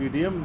PDM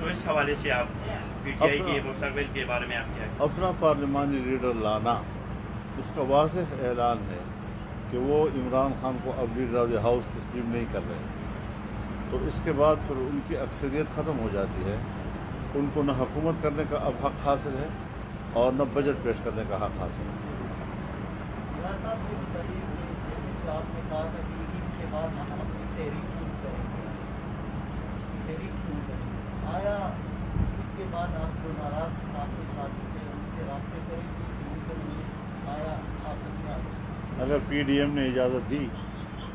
تو اس حوالے سے آپ پی ٹی آئی کے مستقبل کے بارے میں آپ کیا ہے؟ اپنا پارلیمانی لیڈر لانا اس کا واضح اعلان ہے کہ وہ عمران خان کو اب لیڈر آف دی ہاؤس تسلیم نہیں کر رہے، تو اس کے بعد پھر ان کی اکثریت ختم ہو جاتی ہے، ان کو نہ حکومت کرنے کا اب حق حاصل ہے اور نہ بجٹ پیش کرنے کا حق حاصل ہے۔ آپ نے کہا تھا کہ عید کے بعد ہم اپنی تحریک شروع کریں گے، آیا عید کے بعد آپ جو ناراض آپ کے ساتھی تھے ان سے رابطے کریں گے؟ آیا آپ اپنا اگر پی ڈی ایم نے اجازت دی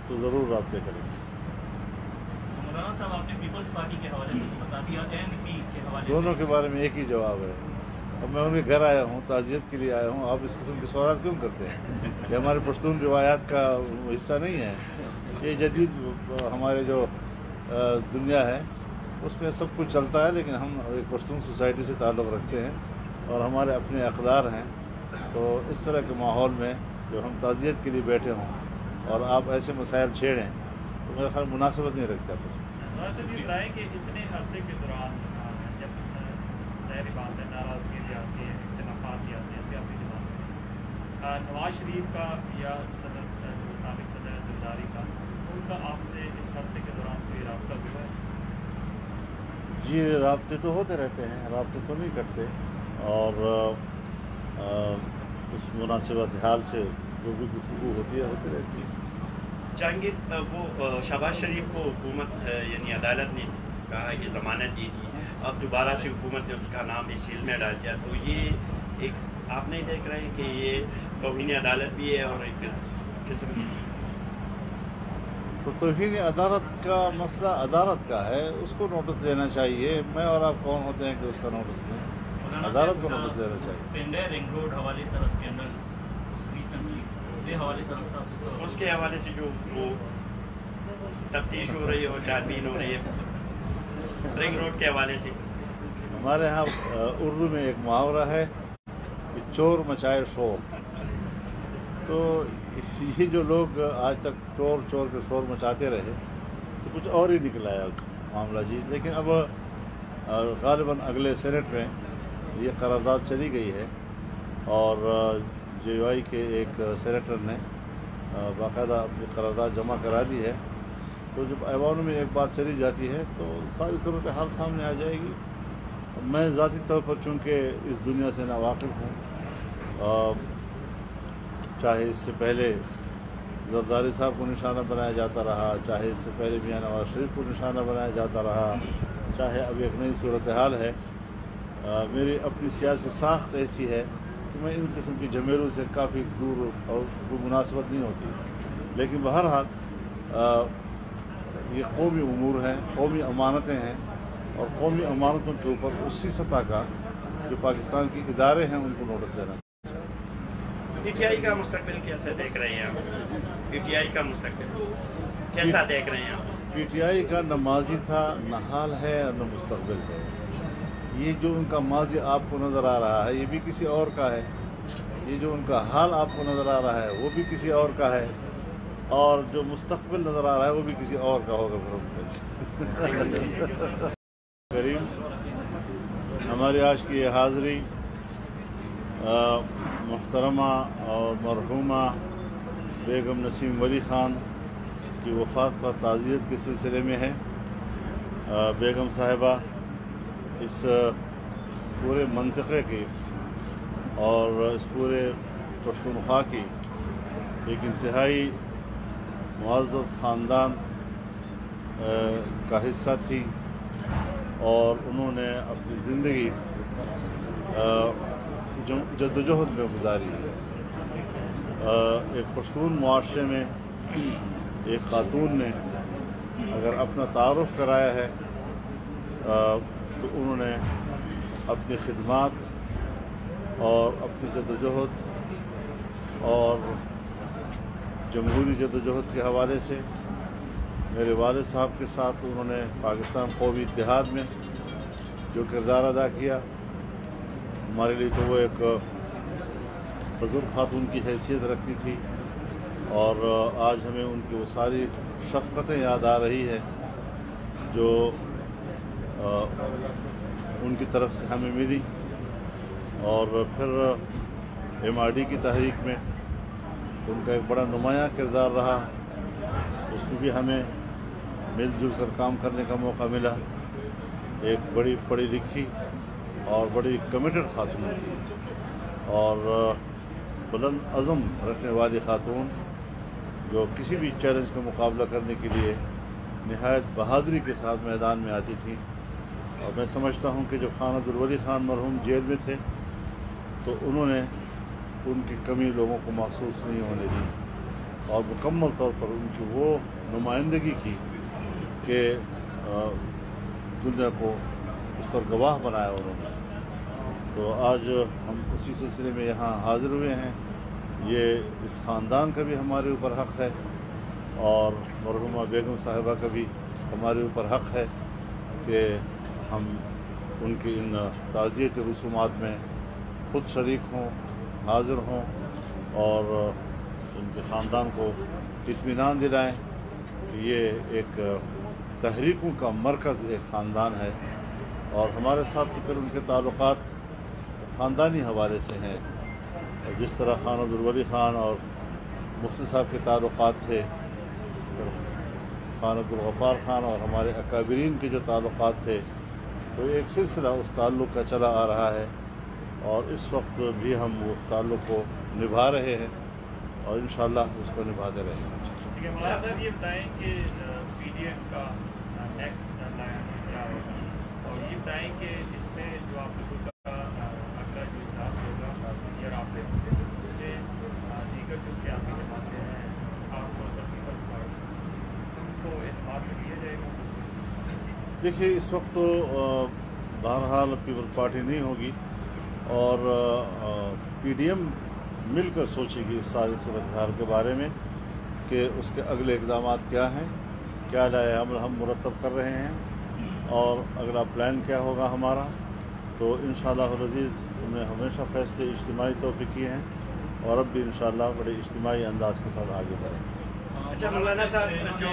تو ضرور رابطے کریں گے۔ مولانا صاحب آپ نے پیپلز پارٹی کے حوالے سے بتا دیا، این پی کے حوالے سے دونوں کے بارے میں ایک ہی جواب ہے۔ اب میں ان کے گھر آیا ہوں، تعزیت کے لیے آیا ہوں، آپ اس قسم کے سوالات کیوں کرتے ہیں؟ یہ ہمارے پشتون روایات کا حصہ نہیں ہے، یہ جدید ہمارے جو دنیا ہے اس میں سب کچھ چلتا ہے، لیکن ہم ایک پشتون سوسائٹی سے تعلق رکھتے ہیں اور ہمارے اپنے اقدار ہیں، تو اس طرح کے ماحول میں جو ہم تعزیت کے لیے بیٹھے ہوں اور آپ ایسے مسائل چھیڑیں تو میرا خیال مناسبت نہیں رکھتا کچھ۔ یہ بتائیں کہ اتنے عرصے کے دوران جب ظاہری بات ہے ناراضگی بھی آتی ہے، اختلافات بھی آتے ہیں سیاسی جماعت میں، نواز شریف کا یا صدر سابق صدر زرداری کا، ان کا آپ سے اس عرصے کے دوران کوئی رابطہ ہوا ہے؟ جی رابطے تو ہوتے رہتے ہیں، رابطے تو نہیں کرتے، اور اس مناسبت حال سے جو بھی گفتگو ہوتی رہتی ہے۔ جہانگیر، وہ شہباز شریف کو حکومت یعنی عدالت نے کہا کہ ضمانت دی تھی، اب دوبارہ سے حکومت نے اس کا نام اس سیل میں ڈال دیا، تو یہ ایک آپ نہیں دیکھ رہے ہیں کہ یہ توہین عدالت بھی ہے اور ایک قسم کی تو توہین عدالت کا مسئلہ عدالت کا ہے، اس کو نوٹس لینا چاہیے۔ میں اور آپ کون ہوتے ہیں کہ اس کا نوٹس لیں؟ عدالت کو نوٹس لینا چاہیے۔ پنڈے رنگ روڈ حوالے سے اس کے اندر ریسنٹلی حوالے سے اس کے حوالے سے جو وہ تفتیش ہو رہی ہے اور چھانبین ہو رہی ہے رنگ روڈ کے حوالے سے۔ ہمارے ہاں اردو میں ایک محاورہ ہے کہ چور مچائے شور، تو یہ جو لوگ آج تک چور کے شور مچاتے رہے تو کچھ اور ہی نکل آیا معاملہ جی، لیکن اب غالباً اگلے سینٹ میں یہ قرارداد چلی گئی ہے اور جے یو آئی کے ایک سینیٹر نے باقاعدہ اپنی قرارداد جمع کرا دی ہے، تو جب ایوان میں ایک بات چلی جاتی ہے تو ساری صورتحال سامنے آ جائے گی۔ میں ذاتی طور پر چونکہ اس دنیا سے ناواقف ہوں، چاہے اس سے پہلے زرداری صاحب کو نشانہ بنایا جاتا رہا، چاہے اس سے پہلے میاں نواز شریف کو نشانہ بنایا جاتا رہا، چاہے اب ایک نئی صورتحال ہے، میری اپنی سیاسی ساخت ایسی ہے کہ میں ان قسم کی جمیلوں سے کافی دور اور کوئی مناسبت نہیں ہوتی، لیکن بہرحال یہ قومی امور ہیں، قومی امانتیں ہیں، اور قومی امانتوں کے اوپر اسی سطح کا جو پاکستان کے ادارے ہیں ان کو نوٹس دینا۔ پی ٹی آئی کا مستقبل کیسے دیکھ رہے ہیں آپ؟ پی ٹی آئی کا مستقبل کیسا دیکھ رہے ہیں آپ؟ پی ٹی آئی کا نہ ماضی تھا، نہ حال ہے، اور نہ مستقبل ہے۔ یہ جو ان کا ماضی آپ کو نظر آ رہا ہے یہ بھی کسی اور کا ہے، یہ جو ان کا حال آپ کو نظر آ رہا ہے وہ بھی کسی اور کا ہے، اور جو مستقبل نظر آ رہا ہے وہ بھی کسی اور کا ہوگا۔ کریم، ہماری آج کی یہ حاضری محترمہ اور مرحومہ بیگم نسیم ولی خان کی وفات پر تعزیت کے سلسلے میں ہے۔ بیگم صاحبہ اس پورے منطقے کی اور اس پورے پشتونخوا کی ایک انتہائی معزز خاندان کا حصہ تھی، اور انہوں نے اپنی زندگی جدوجہد میں گزاری ہے۔ ایک پشتون معاشرے میں ایک خاتون نے اگر اپنا تعارف کرایا ہے تو انہوں نے اپنی خدمات اور اپنی جدوجہد اور جمہوری جدوجہد کے حوالے سے میرے والد صاحب کے ساتھ انہوں نے پاکستان قومی اتحاد میں جو کردار ادا کیا، ہمارے لیے تو وہ ایک بزرگ خاتون کی حیثیت رکھتی تھی، اور آج ہمیں ان کی وہ ساری شفقتیں یاد آ رہی ہے جو ان کی طرف سے ہمیں ملی، اور پھر MRD کی تحریک میں ان کا ایک بڑا نمایاں کردار رہا، اس میں بھی ہمیں مل جل کر کام کرنے کا موقع ملا۔ ایک بڑی پڑھی لکھی اور بڑی کمیٹڈ خاتون تھی، اور بلند عزم رکھنے والی خاتون، جو کسی بھی چیلنج کا مقابلہ کرنے کے لیے نہایت بہادری کے ساتھ میدان میں آتی تھی۔ اور میں سمجھتا ہوں کہ جب خان عبدالولی خان مرحوم جیل میں تھے تو انہوں نے ان کی کمی لوگوں کو محسوس نہیں ہونے دی، اور مکمل طور پر ان کی وہ نمائندگی کی کہ دنیا کو اس پر گواہ بنایا انہوں نے۔ تو آج ہم اسی سلسلے میں یہاں حاضر ہوئے ہیں۔ یہ اس خاندان کا بھی ہمارے اوپر حق ہے، اور مرحومہ بیگم صاحبہ کا بھی ہمارے اوپر حق ہے کہ ہم ان کی ان تعزیتی رسومات میں خود شریک ہوں، حاضر ہوں، اور ان کے خاندان کو اطمینان دلائیں کہ یہ ایک تحریکوں کا مرکز ایک خاندان ہے، اور ہمارے ساتھ تو پھر ان کے تعلقات خاندانی حوالے سے ہیں، جس طرح خان عبدالولی خان اور مفتی صاحب کے تعلقات تھے، خان عبدالغفار خان اور ہمارے اکابرین کے جو تعلقات تھے، تو ایک سلسلہ اس تعلق کا چلا آ رہا ہے، اور اس وقت بھی ہم اس تعلق کو نبھا رہے ہیں، اور انشاءاللہ اس کو نبھاتے رہیں گے۔ ٹھیک ہے مولانا صاحب، یہ بتائیں کہ PDM کا نیکسٹ لائن کیا ہوگا، اور یہ بتائیں کہ اس میں جو آپ لوگوں کا اگلا جو اجلاس ہوگا یا رابطے اس میں دیگر جو سیاسی جماعتیں ہیں، خاص طور پر پیپلز پارٹی، ان کو اعتماد میں لیا جائے گا؟ دیکھیے، اس وقت تو بہرحال پیپل پارٹی نہیں ہوگی، اور PDM مل کر سوچے گی اس ساری صورتحال کے بارے میں کہ اس کے اگلے اقدامات کیا ہیں، کیا نئے عمل ہم مرتب کر رہے ہیں، اور اگلا پلان کیا ہوگا ہمارا۔ تو انشاءاللہ العزیز ہم نے ہمیشہ فیصلے اجتماعی طور پہ کیے ہیں، اور اب بھی انشاءاللہ بڑے اجتماعی انداز کے ساتھ آگے بڑھیں گے۔ اچھا مولانا صاحب، جو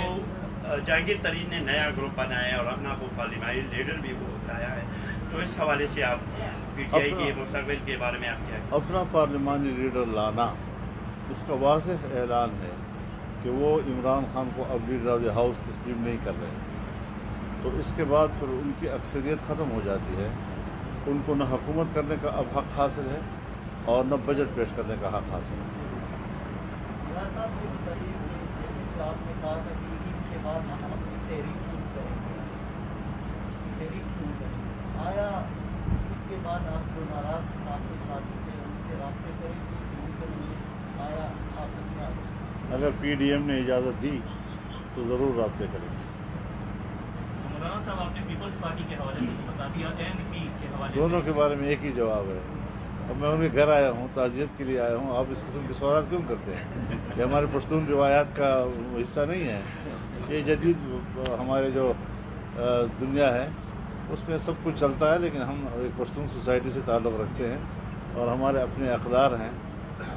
جہانگیر ترین نے نیا گروپ بنایا ہے اور اپنا وہ پارلیمانی لیڈر بھی وہ بتایا ہے، تو اس حوالے سے آپ PTI کے مستقبل کے بارے میں آپ کیا ہے؟ اپنا پارلیمانی لیڈر لانا اس کا واضح اعلان ہے کہ وہ عمران خان کو اب لیڈر آف دی ہاؤس تسلیم نہیں کر رہے، تو اس کے بعد پھر ان کی اکثریت ختم ہو جاتی ہے، ان کو نہ حکومت کرنے کا اب حق حاصل ہے اور نہ بجٹ پیش کرنے کا حق حاصل ہے۔ صاحب، یہ بتائیے کہ جیسے کہ آپ نے کہا تھا کہ عید کے بعد ہم اپنی تحریک شروع کریں گے، آیا عید کے بعد آپ جو ناراض آپ کے ساتھی تھے ان سے رابطے کریں گے؟ آیا آپ اپنا اگر PDM نے اجازت دی تو ضرور رابطے کریں گے۔ مولانا صاحب، آپ نے پیپلز پارٹی کے حوالے سے بتا دیا، ANP کے حوالے سے دونوں کے بارے میں ایک ہی جواب ہے۔ اب میں ان کے گھر آیا ہوں، تعزیت کے لیے آیا ہوں، آپ اس قسم کے سوالات کیوں کرتے ہیں؟ یہ ہمارے پشتون روایات کا حصہ نہیں ہے۔ یہ جدید ہمارے جو دنیا ہے اس میں سب کچھ چلتا ہے، لیکن ہم ایک پشتون سوسائٹی سے تعلق رکھتے ہیں اور ہمارے اپنے اقدار ہیں،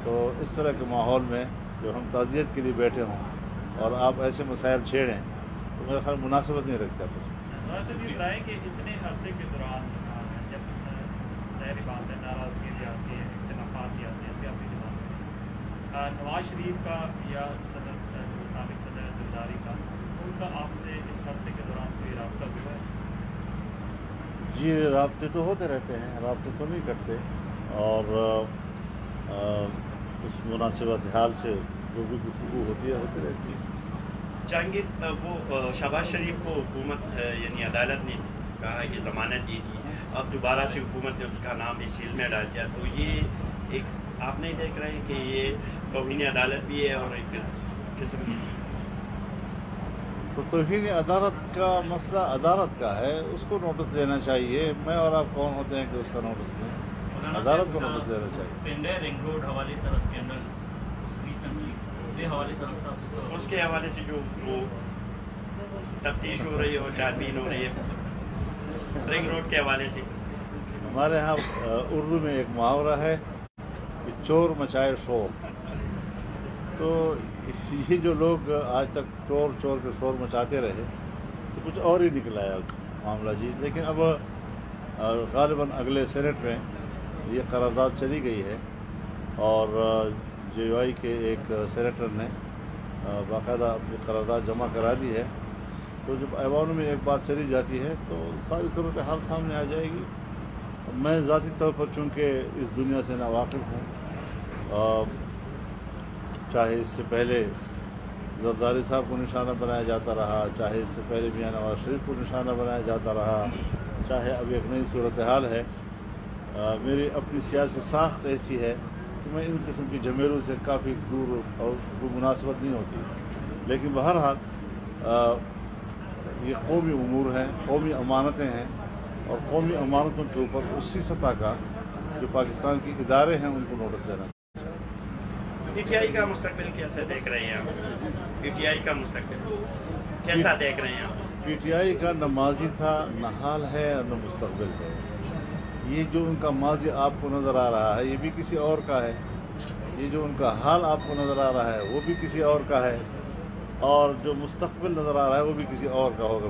تو اس طرح کے ماحول میں جو ہم تعزیت کے لیے بیٹھے ہوں اور آپ ایسے مسائل چھیڑیں تو میرا خیال مناسبت نہیں رکھتا کچھ۔ صاحب یہ بتائیں کہ اتنے عرصے کے دوران جب ظاہری بات ہے ناراضگی بھی آتی ہے، اختلافات بھی آتے ہیں سیاسی جماعتیں، نواز شریف کا یا صدر جو سابق صدر زرداری کا، ان کا آپ سے اس عرصے کے دوران کوئی رابطہ ہوا ہے؟ جی، رابطے تو ہوتے رہتے ہیں، رابطے تو نہیں کرتے، اور اس مناسبت حال سے جو بھی گفتگو ہوتی رہتی ہے۔ جہانگیر، وہ شہباز شریف کو حکومت یعنی عدالت نے کہا کہ ضمانت دی تھی، اب دوبارہ سے حکومت نے اس کا نام اس سیل میں ڈال دیا، تو یہ ایک آپ نہیں دیکھ رہے ہیں کہ یہ توہین عدالت بھی ہے اور ایک قسم کی تو توہین عدالت کا مسئلہ عدالت کا ہے، اس کو نوٹس لینا چاہیے۔ میں اور آپ کون ہوتے ہیں کہ اس کا نوٹس لیں؟ عدالت کو نوٹس لینا چاہیے۔ پنڈے رنگ روڈ حوالے سے اسکینڈل ریسنٹلی دے حوالے سے اس کے حوالے سے جو وہ تفتیش ہو رہی ہے اور چھانبین ہو رہی ہے رنگ روڈ کے حوالے سے۔ ہمارے ہاں اردو میں ایک محاورہ ہے کہ چور مچائے شور، تو یہ جو لوگ آج تک چور کے شور مچاتے رہے تو کچھ اور ہی نکلا ہے معاملہ جی۔ لیکن اب اور غالباً اگلے سینٹ میں یہ قرارداد چلی گئی ہے، اور JUI کے ایک سینیٹر نے باقاعدہ اپنی قرارداد جمع کرا دی ہے۔ تو جب ایوان میں ایک بات چلی جاتی ہے تو ساری صورتحال سامنے آ جائے گی۔ میں ذاتی طور پر چونکہ اس دنیا سے ناواقف ہوں، چاہے اس سے پہلے زرداری صاحب کو نشانہ بنایا جاتا رہا، چاہے اس سے پہلے میاں نواز شریف کو نشانہ بنایا جاتا رہا، چاہے اب ایک نئی صورتحال ہے، میری اپنی سیاسی ساخت ایسی ہے کہ میں ان قسم کی جھمیلوں سے کافی دور اور کوئی مناسبت نہیں ہوتی۔ لیکن بہرحال یہ قومی امور ہیں، قومی امانتیں ہیں، اور قومی امانتوں کے اوپر اسی سطح کا جو پاکستان کے ادارے ہیں ان کو نوٹس دینا۔ PTI کا مستقبل کیسے دیکھ رہے ہیں آپ؟ PTI کا مستقبل کیسا دیکھ رہے ہیں آپ؟ PTI کا نہ ماضی تھا، نہ حال ہے، نہ مستقبل ہے۔ یہ جو ان کا ماضی آپ کو نظر آ رہا ہے یہ بھی کسی اور کا ہے، یہ جو ان کا حال آپ کو نظر آ رہا ہے وہ بھی کسی اور کا ہے، اور جو مستقبل نظر آ رہا ہے وہ بھی کسی اور کا ہوگا۔